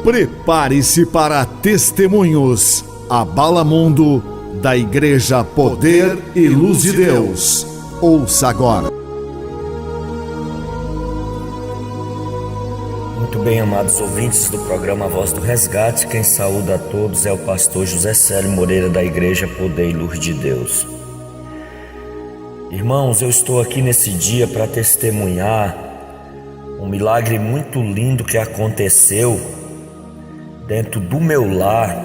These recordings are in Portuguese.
Prepare-se para testemunhos. Abala Mundo da Igreja Poder e Luz de Deus. Ouça agora. Muito bem, amados ouvintes do programa Voz do Resgate, quem saúda a todos é o pastor José Célio Moreira da Igreja Poder e Luz de Deus. Irmãos, eu estou aqui nesse dia para testemunhar um milagre muito lindo que aconteceu dentro do meu lar,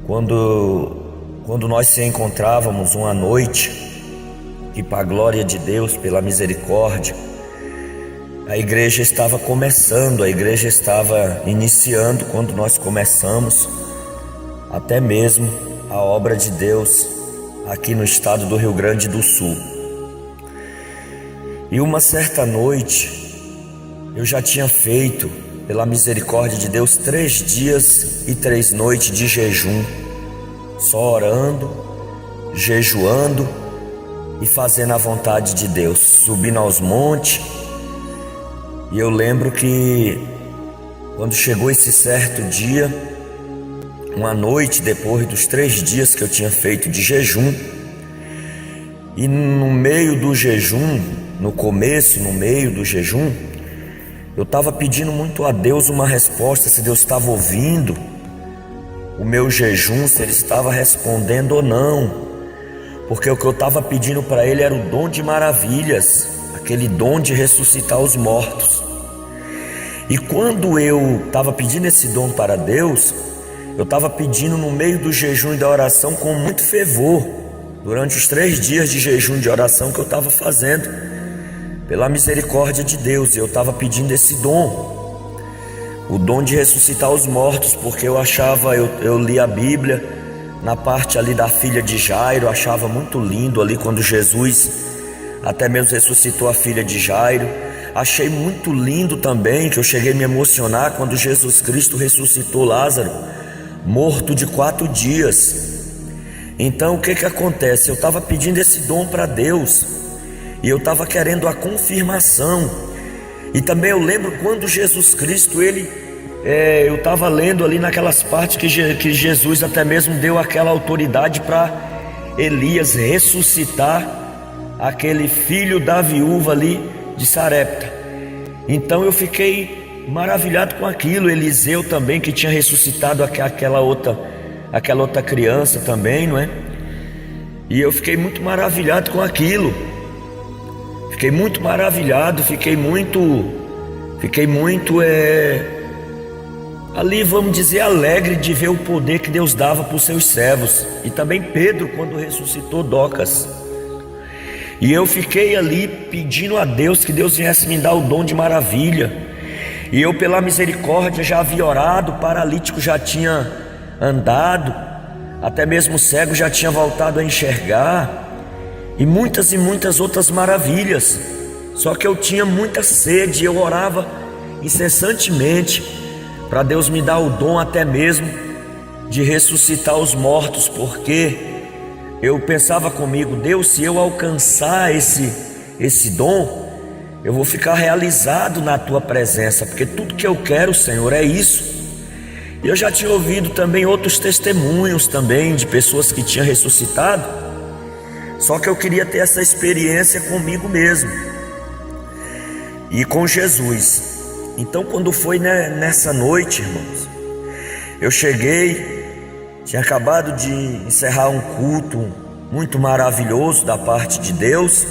quando nós se encontrávamos uma noite, e para a glória de Deus, pela misericórdia, a igreja estava começando, a igreja estava iniciando quando nós começamos, até mesmo a obra de Deus aqui no estado do Rio Grande do Sul. E uma certa noite, eu já tinha feito, pela misericórdia de Deus, 3 dias e 3 noites de jejum, só orando, jejuando e fazendo a vontade de Deus, subindo aos montes. E eu lembro que quando chegou esse certo dia, uma noite depois dos 3 dias que eu tinha feito de jejum, e no meio do jejum, no meio do jejum, eu estava pedindo muito a Deus uma resposta, se Deus estava ouvindo o meu jejum, se Ele estava respondendo ou não, porque o que eu estava pedindo para Ele era o dom de maravilhas, aquele dom de ressuscitar os mortos. E quando eu estava pedindo esse dom para Deus, eu estava pedindo no meio do jejum e da oração com muito fervor, durante os 3 dias de jejum e de oração que eu estava fazendo, pela misericórdia de Deus. Eu estava pedindo esse dom, o dom de ressuscitar os mortos, porque eu li a Bíblia, na parte ali da filha de Jairo, achava muito lindo ali quando Jesus até mesmo ressuscitou a filha de Jairo. Achei muito lindo também, que eu cheguei a me emocionar, quando Jesus Cristo ressuscitou Lázaro, morto de 4 dias. Então o que acontece? Eu estava pedindo esse dom para Deus, e eu estava querendo a confirmação. E também eu lembro quando Jesus Cristo, eu estava lendo ali naquelas partes que Jesus até mesmo deu aquela autoridade para Elias ressuscitar aquele filho da viúva ali de Sarepta. Então eu fiquei maravilhado com aquilo. Eliseu também, que tinha ressuscitado aquela outra criança também, não é? E eu fiquei muito maravilhado com aquilo. Fiquei muito maravilhado, fiquei muito ali, vamos dizer, alegre de ver o poder que Deus dava para os seus servos. E também Pedro, quando ressuscitou Docas. E eu fiquei ali pedindo a Deus que Deus viesse me dar o dom de maravilha. E eu, pela misericórdia, já havia orado, o paralítico já tinha andado, até mesmo o cego já tinha voltado a enxergar, e muitas outras maravilhas. Só que eu tinha muita sede, eu orava incessantemente para Deus me dar o dom até mesmo de ressuscitar os mortos, porque eu pensava comigo: Deus, se eu alcançar esse dom, eu vou ficar realizado na tua presença, porque tudo que eu quero, Senhor, é isso. E eu já tinha ouvido também outros testemunhos também de pessoas que tinham ressuscitado, só que eu queria ter essa experiência comigo mesmo e com Jesus. Então, quando foi nessa noite, irmãos, eu cheguei, tinha acabado de encerrar um culto muito maravilhoso da parte de Deus,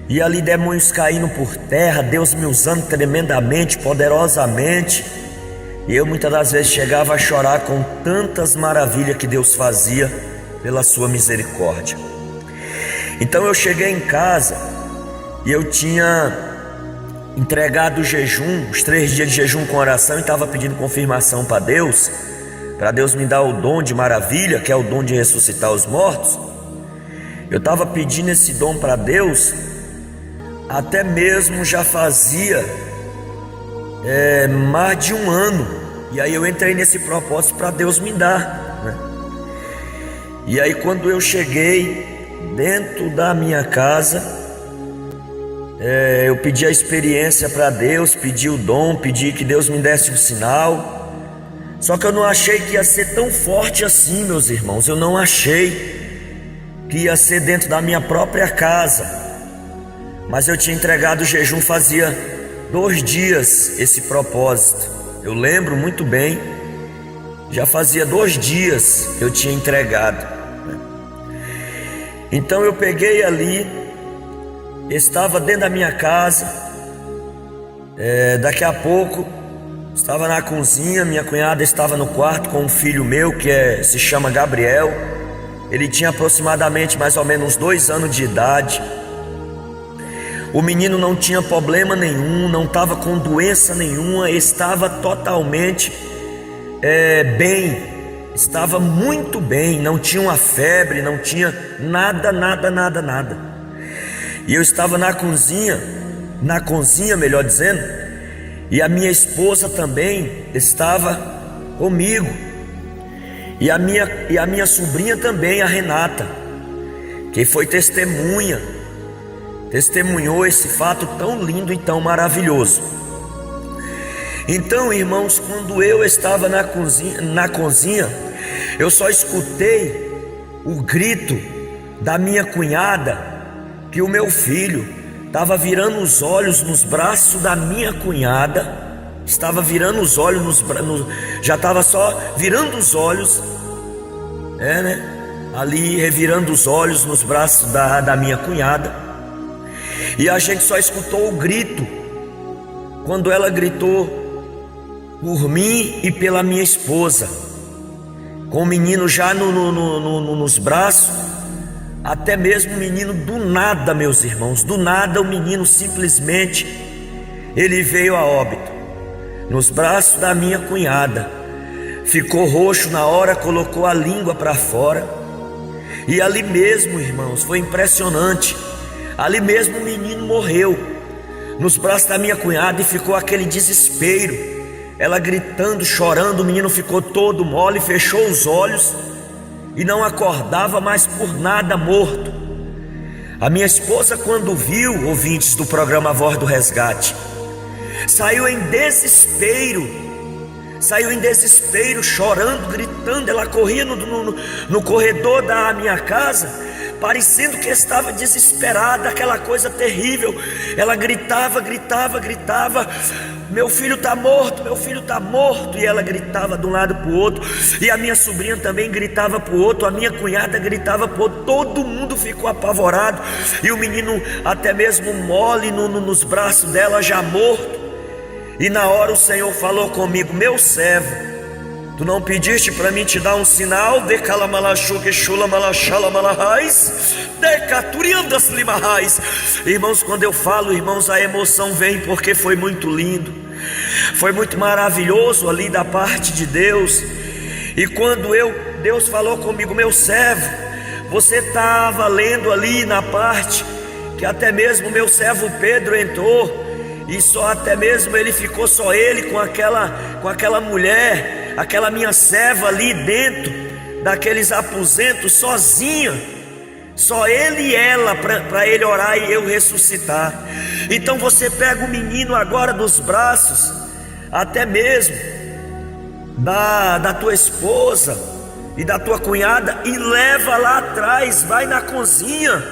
e ali demônios caindo por terra, Deus me usando tremendamente, poderosamente. E eu muitas das vezes chegava a chorar com tantas maravilhas que Deus fazia pela sua misericórdia. Então eu cheguei em casa e eu tinha entregado o jejum, os 3 dias de jejum com oração, e estava pedindo confirmação para Deus me dar o dom de maravilha, que é o dom de ressuscitar os mortos. Eu estava pedindo esse dom para Deus, até mesmo já fazia mais de 1 ano, e aí eu entrei nesse propósito para Deus me dar, né? E aí quando eu cheguei dentro da minha casa, Eu pedi a experiência para Deus, pedi o dom, pedi que Deus me desse um sinal. Só que eu não achei que ia ser tão forte assim, meus irmãos. Eu não achei que ia ser dentro da minha própria casa. Mas eu tinha entregado o jejum fazia 2 dias esse propósito. Eu lembro muito bem. Já fazia 2 dias que eu tinha entregado. Então eu peguei ali, estava dentro da minha casa. Daqui a pouco estava na cozinha, minha cunhada estava no quarto com um filho meu que se chama Gabriel. Ele tinha aproximadamente mais ou menos 2 anos de idade. O menino não tinha problema nenhum, não estava com doença nenhuma, estava totalmente bem, estava muito bem, não tinha uma febre, não tinha nada. E eu estava na cozinha, melhor dizendo, e a minha esposa também estava comigo, e a minha sobrinha também, a Renata, que foi testemunhou esse fato tão lindo e tão maravilhoso. Então, irmãos, quando eu estava na cozinha, eu só escutei o grito da minha cunhada, que o meu filho estava virando os olhos nos braços da minha cunhada, estava virando os olhos já estava só virando os olhos, ali revirando os olhos nos braços da minha cunhada, e a gente só escutou o grito, quando ela gritou por mim e pela minha esposa, com o menino já nos braços. Até mesmo o menino, do nada, meus irmãos, do nada o menino simplesmente, ele veio a óbito, nos braços da minha cunhada, ficou roxo na hora, colocou a língua para fora, e ali mesmo, irmãos, foi impressionante, ali mesmo o menino morreu, nos braços da minha cunhada, e ficou aquele desespero, ela gritando, chorando, o menino ficou todo mole, fechou os olhos, e não acordava mais por nada, morto. A minha esposa, quando viu, ouvintes do programa Voz do Resgate, saiu em desespero, chorando, gritando. Ela corria no corredor da minha casa, parecendo que estava desesperada, aquela coisa terrível. Ela gritava: meu filho está morto, e ela gritava de um lado para o outro, e a minha sobrinha também gritava para o outro, a minha cunhada gritava para o outro, todo mundo ficou apavorado, e o menino até mesmo mole nos braços dela, já morto. E na hora o Senhor falou comigo: meu servo, tu não pediste para mim te dar um sinal? Irmãos, quando eu falo, irmãos, a emoção vem, porque foi muito lindo, foi muito maravilhoso ali da parte de Deus. E quando Deus falou comigo: meu servo, você estava lendo ali na parte que até mesmo meu servo Pedro entrou, e só até mesmo ele ficou, só ele com aquela mulher, aquela minha serva ali dentro daqueles aposentos, sozinha, só ele e ela, para ele orar e eu ressuscitar. Então você pega o menino agora dos braços, até mesmo da tua esposa e da tua cunhada, e leva lá atrás, vai na cozinha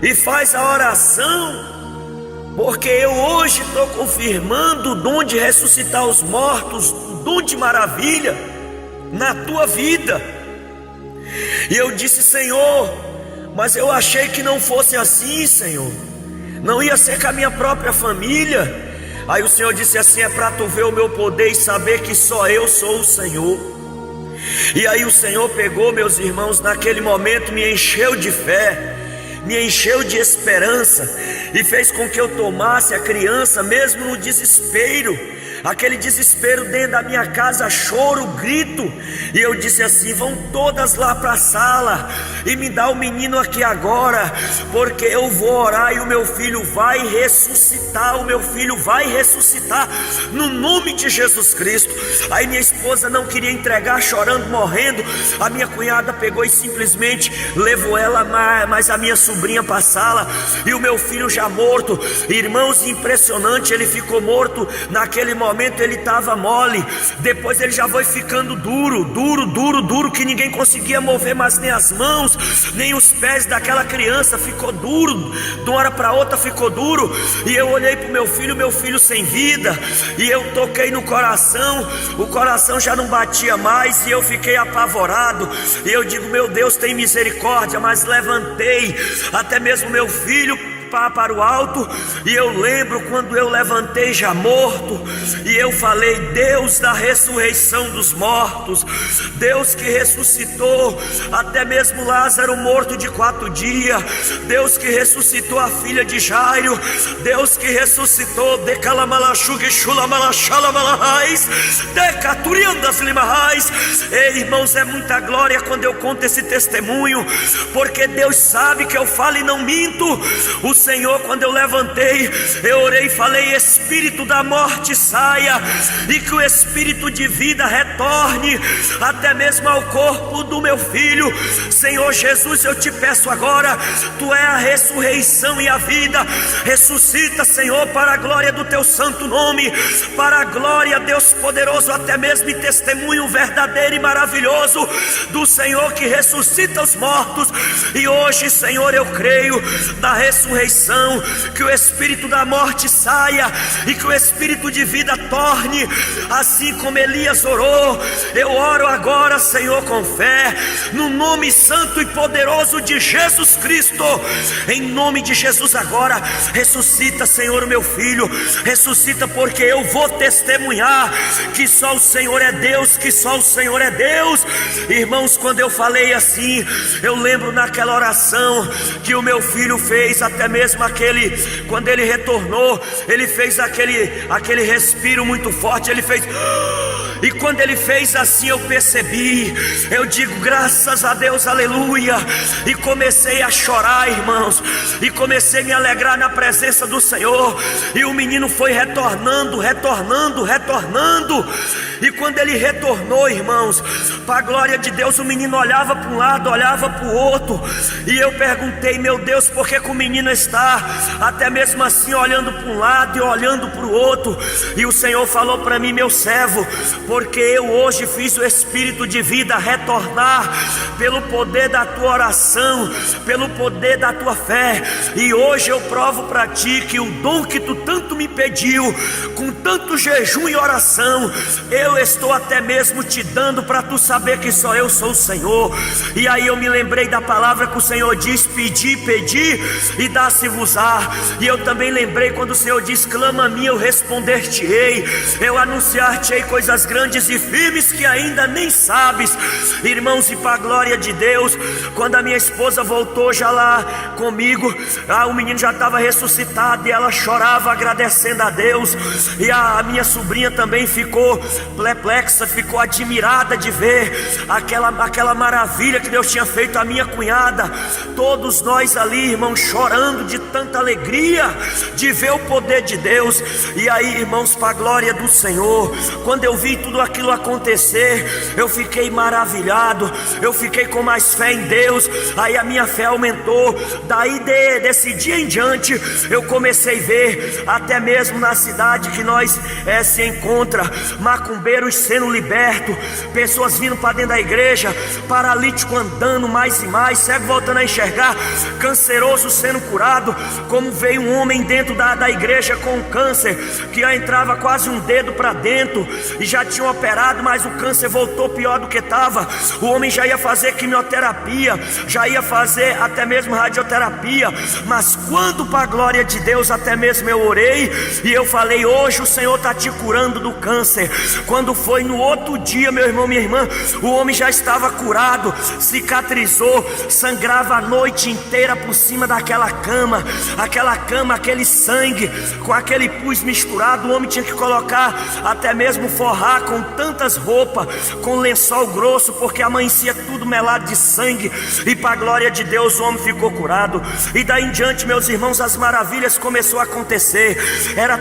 e faz a oração, porque eu hoje estou confirmando o dom de ressuscitar os mortos, o dom de maravilha na tua vida. E eu disse: Senhor, mas eu achei que não fosse assim, Senhor, não ia ser com a minha própria família. Aí o Senhor disse assim: é para tu ver o meu poder e saber que só eu sou o Senhor. E aí o Senhor pegou, meus irmãos, naquele momento me encheu de fé, me encheu de esperança, e fez com que eu tomasse a criança, mesmo no desespero, aquele desespero dentro da minha casa, choro, grito. E eu disse assim: vão todas lá para a sala e me dá o menino aqui agora, porque eu vou orar e o meu filho vai ressuscitar. O meu filho vai ressuscitar no nome de Jesus Cristo. Aí minha esposa não queria entregar, chorando, morrendo. A minha cunhada pegou e simplesmente levou ela mais a minha sobrinha para a sala, e o meu filho já morto. Irmãos, impressionante, ele ficou morto. Naquele momento ele estava mole, depois ele já foi ficando duro, que ninguém conseguia mover mais nem as mãos, nem os pés daquela criança. Ficou duro, de uma hora para outra ficou duro. E eu olhei para o meu filho sem vida, e eu toquei no coração, o coração já não batia mais, e eu fiquei apavorado. E eu digo: meu Deus, tem misericórdia. Mas levantei até mesmo meu filho para o alto, e eu lembro quando eu levantei já morto, e eu falei: Deus da ressurreição dos mortos, Deus que ressuscitou até mesmo Lázaro morto de 4 dias, Deus que ressuscitou a filha de Jairo, Deus que ressuscitou irmãos, é muita glória quando eu conto esse testemunho, porque Deus sabe que eu falo e não minto. O Senhor, quando eu levantei, eu orei e falei: espírito da morte saia, e que o espírito de vida retorne até mesmo ao corpo do meu filho. Senhor Jesus, eu te peço agora, tu é a ressurreição e a vida. Ressuscita, Senhor, para a glória do teu santo nome, para a glória, Deus poderoso, até mesmo em testemunho verdadeiro e maravilhoso do Senhor que ressuscita os mortos. E hoje, Senhor, eu creio na ressurreição, que o espírito da morte saia e que o espírito de vida torne, assim como Elias orou. Eu oro agora, Senhor, com fé, no nome santo e poderoso de Jesus Cristo. Em nome de Jesus agora, ressuscita, Senhor, o meu filho, ressuscita, porque eu vou testemunhar que só o Senhor é Deus, que só o Senhor é Deus. Irmãos, quando eu falei assim, eu lembro naquela oração que o meu filho fez, até mesmo quando ele retornou, ele fez aquele respiro muito forte, ele fez, e quando ele fez assim, eu percebi, eu digo: graças a Deus, aleluia. E comecei a chorar, irmãos, e comecei a me alegrar na presença do Senhor. E o menino foi retornando, e quando ele retornou, irmãos, para a glória de Deus, o menino olhava para um lado, olhava para o outro, e eu perguntei: meu Deus, por que o menino está até mesmo assim olhando para um lado e olhando para o outro? E o Senhor falou para mim: meu servo, porque eu hoje fiz o espírito de vida retornar pelo poder da tua oração, pelo poder da tua fé. E hoje eu provo para ti que o dom que tu tanto me pediu, com tanto jejum e oração, eu estou até mesmo te dando, para tu saber que só eu sou o Senhor. E aí eu me lembrei da palavra que o Senhor diz: pedi e dá-se-vos-á. E eu também lembrei quando o Senhor diz: clama a mim, eu responder-te-ei, eu anunciar-te-ei coisas grandes e firmes que ainda nem sabes. Irmãos, e para a glória de Deus, quando a minha esposa voltou já lá comigo, o menino já estava ressuscitado, e ela chorava agradecendo a Deus. E a minha sobrinha também ficou perplexa, ficou admirada de ver aquela maravilha que Deus tinha feito à minha cunhada. Todos nós ali, irmãos, chorando de tanta alegria de ver o poder de Deus. E aí, irmãos, para a glória do Senhor, quando eu vi tudo aquilo acontecer, eu fiquei maravilhado, eu fiquei com mais fé em Deus. Aí a minha fé aumentou. Daí desse dia em diante, eu comecei a ver, até mesmo na cidade que nós se encontra, macumbeiros sendo libertos, pessoas vindo para dentro da igreja, paralítico andando mais e mais, cego voltando a enxergar, canceroso sendo curado. Como veio um homem dentro da igreja com câncer, que já entrava quase um dedo para dentro, e já tinha tinham operado, mas o câncer voltou pior do que estava. O homem já ia fazer quimioterapia, já ia fazer até mesmo radioterapia. Mas quando, para a glória de Deus, até mesmo eu orei e eu falei: hoje o Senhor está te curando do câncer. Quando foi no outro dia, meu irmão, minha irmã, o homem já estava curado, cicatrizou, sangrava a noite inteira por cima daquela cama, aquele sangue com aquele pus misturado. O homem tinha que colocar, até mesmo forrar com tantas roupas, com lençol grosso, porque amanhecia tudo melado de sangue. E para a glória de Deus, o homem ficou curado. E daí em diante, meus irmãos, as maravilhas começou a acontecer. Era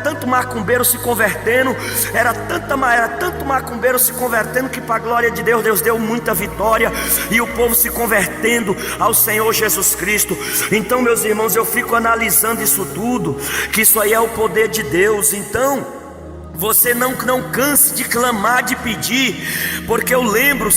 tanto macumbeiro se convertendo, era tanto macumbeiro se convertendo, que para a glória de Deus, Deus deu muita vitória, e o povo se convertendo ao Senhor Jesus Cristo. Então, meus irmãos, eu fico analisando isso tudo, que isso aí é o poder de Deus. Então, você não canse de clamar, de pedir, porque eu lembro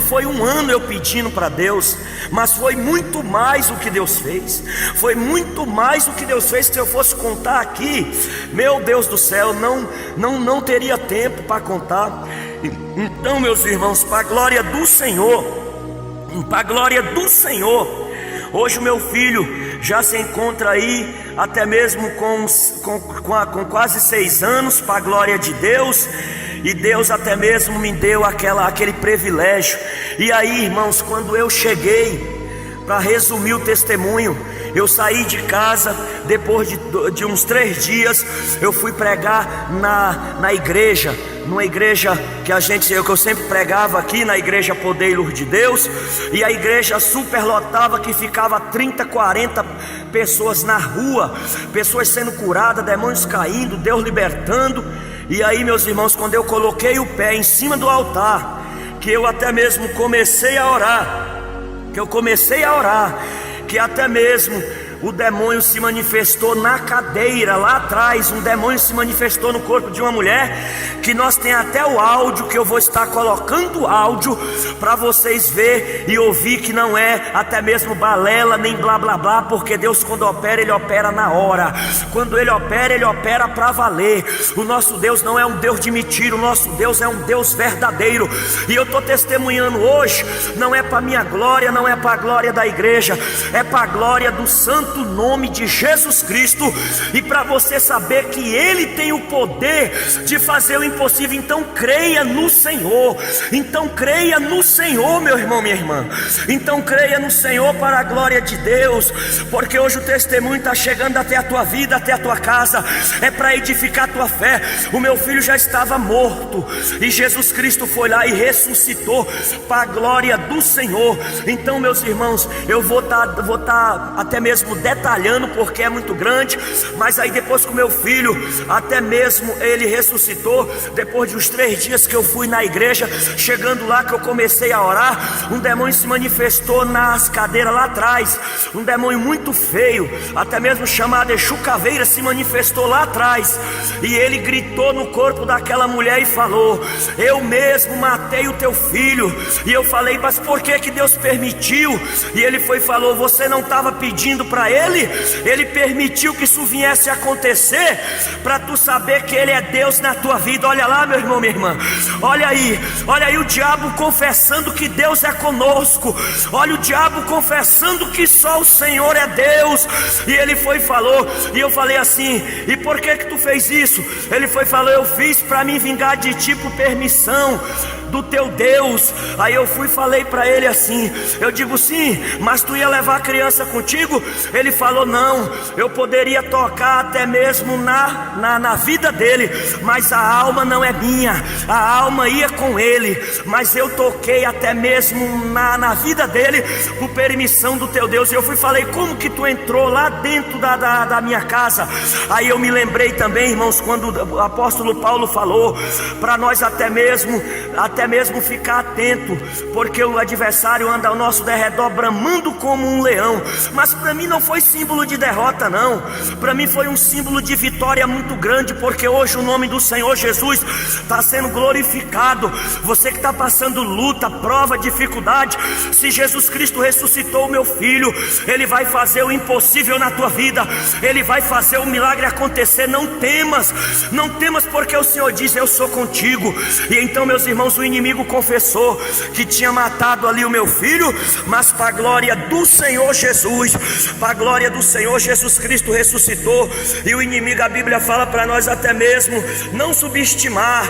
foi um ano eu pedindo para Deus, mas foi muito mais o que Deus fez, foi muito mais o que Deus fez. Se eu fosse contar aqui, meu Deus do céu, não teria tempo para contar. Então, meus irmãos, para a glória do Senhor, hoje o meu filho já se encontra aí, até mesmo com quase 6 anos, para a glória de Deus. E Deus até mesmo me deu aquele privilégio. E aí, irmãos, quando eu cheguei, para resumir o testemunho, eu saí de casa, depois de uns 3 dias, eu fui pregar na igreja, numa igreja que eu sempre pregava aqui, na igreja Poder e Luz de Deus. E a igreja superlotava, que ficava 30, 40 pessoas na rua, pessoas sendo curadas, demônios caindo, Deus libertando. E aí, meus irmãos, quando eu coloquei o pé em cima do altar, que eu até mesmo comecei a orar, que até mesmo o demônio se manifestou na cadeira lá atrás. Um demônio se manifestou no corpo de uma mulher, que nós tem até o áudio, que eu vou estar colocando o áudio para vocês ver e ouvir, que não é até mesmo balela nem blá blá blá, porque Deus, quando opera, Ele opera na hora. Quando Ele opera para valer. O nosso Deus não é um Deus de mentira, o nosso Deus é um Deus verdadeiro. E eu estou testemunhando hoje, não é para minha glória, não é para a glória da igreja, é para a glória do santo nome de Jesus Cristo, e para você saber que Ele tem o poder de fazer o impossível. Então creia no Senhor, meu irmão, minha irmã. Então creia no Senhor, para a glória de Deus, porque hoje o testemunho está chegando até a tua vida, até a tua casa, é para edificar a tua fé. O meu filho já estava morto, e Jesus Cristo foi lá e ressuscitou, para a glória do Senhor. Então, meus irmãos, eu vou estar até mesmo detalhando, porque é muito grande. Mas aí depois que o meu filho, até mesmo ele ressuscitou, depois de uns 3 dias que eu fui na igreja, chegando lá que eu comecei a orar, um demônio se manifestou nas cadeiras lá atrás. Um demônio muito feio, até mesmo chamado Exu Caveira, se manifestou lá atrás, e ele gritou no corpo daquela mulher e falou: eu mesmo matei o teu filho. E eu falei: mas por que Deus permitiu? E ele falou: você não estava pedindo para Ele permitiu que isso viesse a acontecer, para tu saber que Ele é Deus na tua vida. Olha lá, meu irmão, minha irmã, olha aí o diabo confessando que Deus é conosco, olha o diabo confessando que só o Senhor é Deus. E ele falou, e eu falei assim: e por que tu fez isso? Ele falou: eu fiz para me vingar de ti, por permissão do teu Deus. Aí eu falei para ele assim, eu digo: sim, mas tu ia levar a criança contigo? Ele falou: não, eu poderia tocar até mesmo na vida dele, mas a alma não é minha, a alma ia com ele, mas eu toquei até mesmo na vida dele, por permissão do teu Deus. E eu falei: como que tu entrou lá dentro da minha casa? Aí eu me lembrei também, irmãos, quando o apóstolo Paulo falou para nós até mesmo até mesmo ficar atento, porque o adversário anda ao nosso derredor bramando como um leão. Mas para mim não foi símbolo de derrota não, para mim foi um símbolo de vitória muito grande, porque hoje o nome do Senhor Jesus está sendo glorificado. Você que está passando luta, prova, dificuldade, se Jesus Cristo ressuscitou o meu filho, Ele vai fazer o impossível na tua vida, Ele vai fazer o milagre acontecer. Não temas, não temas, porque o Senhor diz: eu sou contigo. E então, meus irmãos, o inimigo confessou que tinha matado ali o meu filho, mas para a glória do Senhor Jesus, para a glória do Senhor Jesus Cristo ressuscitou. E o inimigo, a Bíblia fala para nós até mesmo não subestimar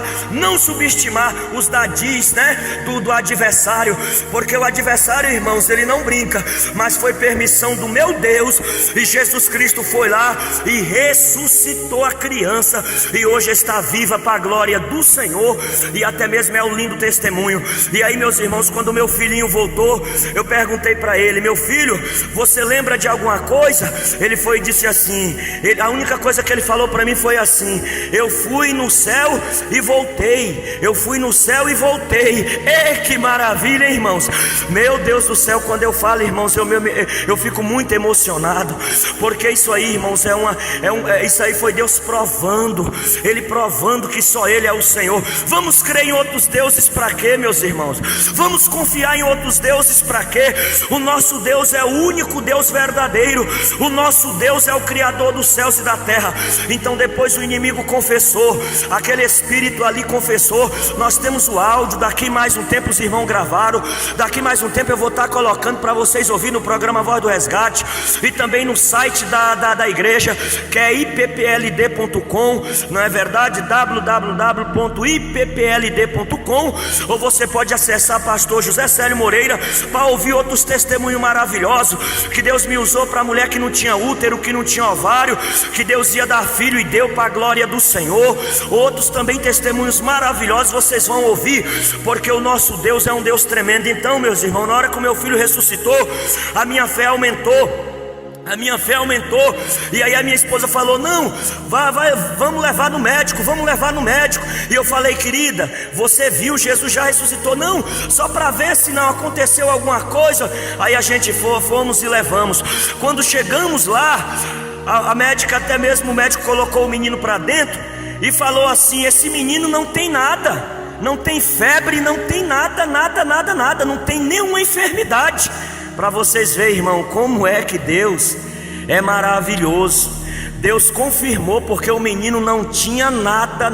os dadis, né, do adversário, porque o adversário, irmãos, ele não brinca, mas foi permissão do meu Deus, e Jesus Cristo foi lá e ressuscitou a criança, e hoje está viva para a glória do Senhor, e até mesmo é um lindo testemunho. E aí, meus irmãos, quando meu filhinho voltou, eu perguntei para ele: meu filho, você lembra de alguma coisa? Ele foi e disse assim, a única coisa que ele falou para mim foi assim: eu fui no céu e voltei, eu fui no céu e voltei. Que maravilha, hein, irmãos? Meu Deus do céu, quando eu falo, irmãos, eu fico muito emocionado, porque isso aí, irmãos, isso aí foi Deus provando, Ele provando que só Ele é o Senhor. Vamos crer em outros deuses para quê, meus irmãos? Vamos confiar em outros deuses para quê? O nosso Deus é o único Deus verdadeiro, o nosso Deus é o Criador dos céus e da terra. Então depois o inimigo confessou, aquele espírito ali confessou. Nós temos o áudio, daqui mais um tempo os irmãos gravaram, daqui mais um tempo eu vou estar colocando para vocês ouvir no programa Voz do Resgate, e também no site da igreja, que é ippld.com, não é verdade? www.ippld.com. Ou você pode acessar pastor José Célio Moreira para ouvir outros testemunhos maravilhosos, que Deus me usou para a mulher que não tinha útero, que não tinha ovário, que Deus ia dar filho e deu para a glória do Senhor. Outros também testemunhos maravilhosos vocês vão ouvir, porque o nosso Deus é um Deus tremendo. Então, meus irmãos, na hora que o meu filho ressuscitou, a minha fé aumentou. E aí a minha esposa falou: não, vamos levar no médico. E eu falei: querida, você viu, Jesus já ressuscitou? Não, só para ver se não aconteceu alguma coisa. Aí a gente fomos e levamos. Quando chegamos lá, a médica, até mesmo o médico, colocou o menino para dentro e falou assim: esse menino não tem nada, não tem febre, não tem nada, não tem nenhuma enfermidade. Para vocês verem, irmão, como é que Deus é maravilhoso. Deus confirmou, porque o menino não tinha nada.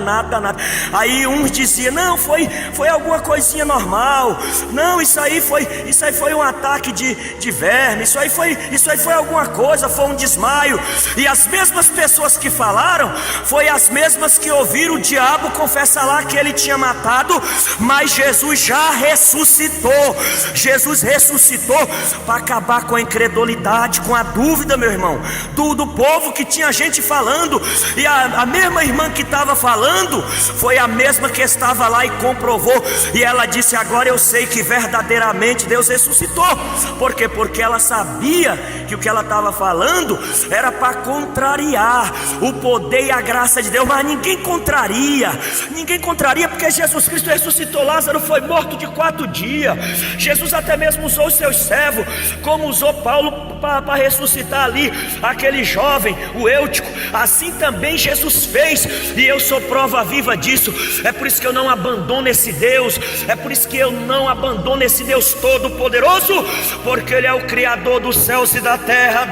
Aí uns diziam: não, foi alguma coisinha normal, não, isso aí foi um ataque de verme, isso aí foi alguma coisa, foi um desmaio. E as mesmas pessoas que falaram foi as mesmas que ouviram o diabo confessar lá que ele tinha matado, mas Jesus já ressuscitou. Jesus ressuscitou para acabar com a incredulidade, com a dúvida, meu irmão, do povo que tinha gente falando. E a mesma irmã que estava falando foi a mesma que estava lá e comprovou. E ela disse: agora eu sei que verdadeiramente Deus ressuscitou. Por quê? Porque ela sabia que o que ela estava falando era para contrariar o poder e a graça de Deus. Mas ninguém contraria, porque Jesus Cristo ressuscitou. Lázaro foi morto de 4 dias. Jesus até mesmo usou os seus servos, como usou Paulo para ressuscitar ali aquele jovem, o Eutico. Assim também Jesus fez, e eu sou prova viva disso. É por isso que eu não abandono esse Deus, é por isso que eu não abandono esse Deus todo poderoso, porque Ele é o Criador dos céus e da terra.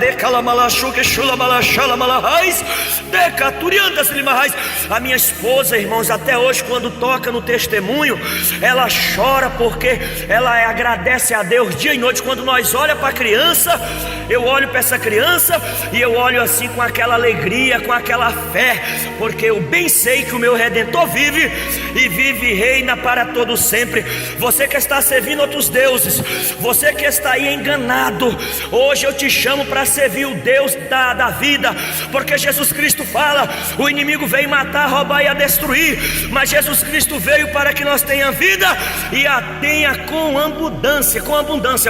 A minha esposa, irmãos, até hoje, quando toca no testemunho, ela chora, porque ela agradece a Deus dia e noite. Quando nós olhamos para a criança, eu olho para essa criança e eu olho assim com aquela alegria, com aquela fé, porque eu bem sei que o meu Redentor vive, e vive e reina para todo sempre. Você que está servindo outros deuses, você que está aí enganado, hoje eu te chamo para servir o Deus da vida, porque Jesus Cristo fala: o inimigo veio matar, roubar e a destruir, mas Jesus Cristo veio para que nós tenhamos vida e a tenha com abundância.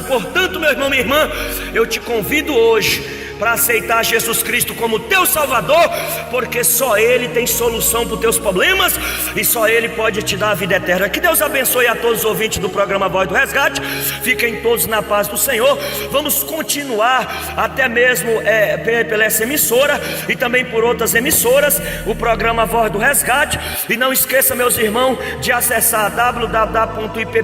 Portanto, meu irmão, minha irmã, eu te convido hoje para aceitar Jesus Cristo como teu Salvador, porque só Ele tem solução para os teus problemas e só Ele pode te dar a vida eterna. Que Deus abençoe a todos os ouvintes do programa Voz do Resgate. Fiquem todos na paz do Senhor. Vamos continuar até mesmo pela essa emissora e também por outras emissoras, o programa Voz do Resgate. E não esqueça, meus irmãos, de acessar www.ippld.com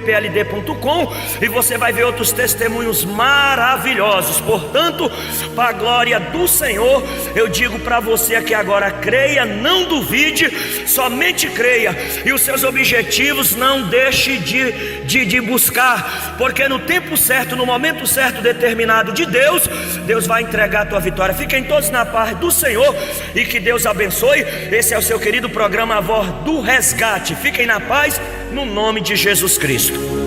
e você vai ver outros testemunhos maravilhosos. Portanto, para a glória do Senhor, eu digo para você aqui agora: creia, não duvide, somente creia, e os seus objetivos não deixe de buscar, porque no tempo certo, no momento certo determinado de Deus, Deus vai entregar a tua vitória. Fiquem todos na paz do Senhor e que Deus abençoe. Esse é o seu querido programa A Voz do Resgate. Fiquem na paz, no nome de Jesus Cristo.